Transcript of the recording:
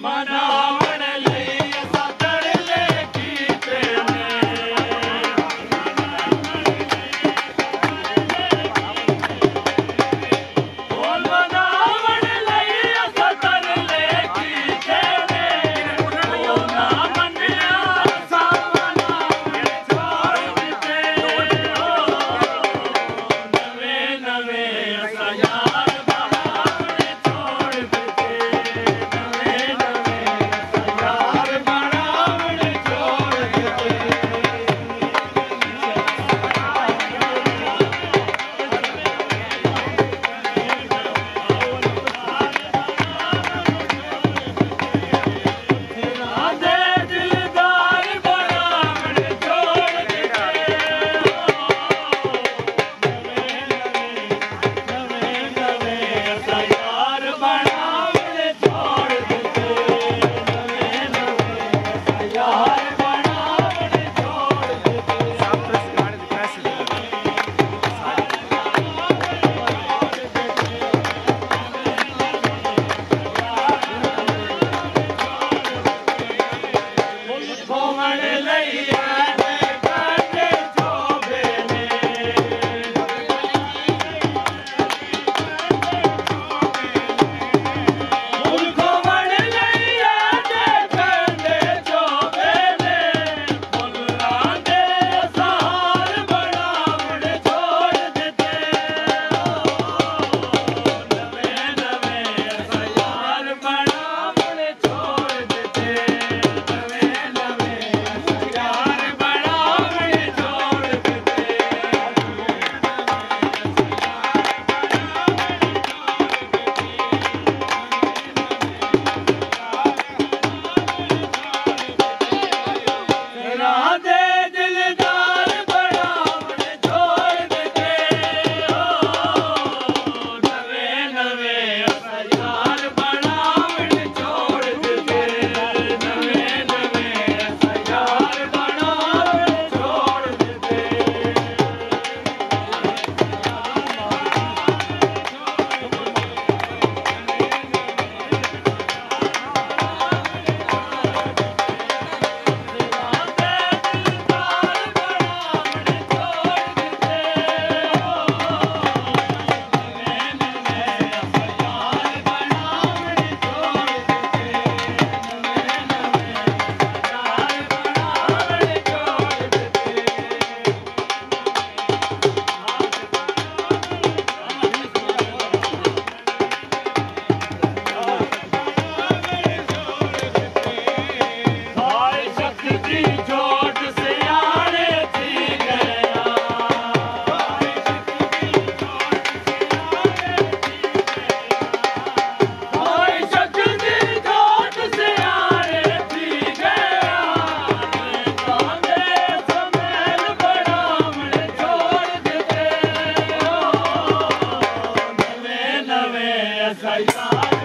मनावण लई असां तरले कीते ने बोल मनावण लई असां तरले कीते ने ओ ना मन्निया असां मनावण छोड़ दिते नवे नवे असां यार बनावण छोड़ दिते नवे नवे असां यार बनावण छोड़ दिते राधे दिलदार बनावण छोड़ दिते नवे नवे असां यार बनावण छोड़ दिते नवे नवे असां यार बनावण छोड़ दिते घुमण लई आने काटे चोबे ने घुमण लई आने काटे चोबे ने मुल्लां दे सहार बनावण छोड़ दिते नवे नवे असां यार बनावण छोड़ दिते नवे नवे असां यार बनावण छोड़ दिते राधे दिलदार बनावण छोड़ दिते नवे नवे असां यार बनावण छोड़ दिते नवे नवे असां यार बनावण छोड़ दिते हाय शक्ति जोत से आने थी गया हाय शक्ति जोत से आने थी गया कांदे समेल बनावण छोड़ दिते नवे नवे असां यार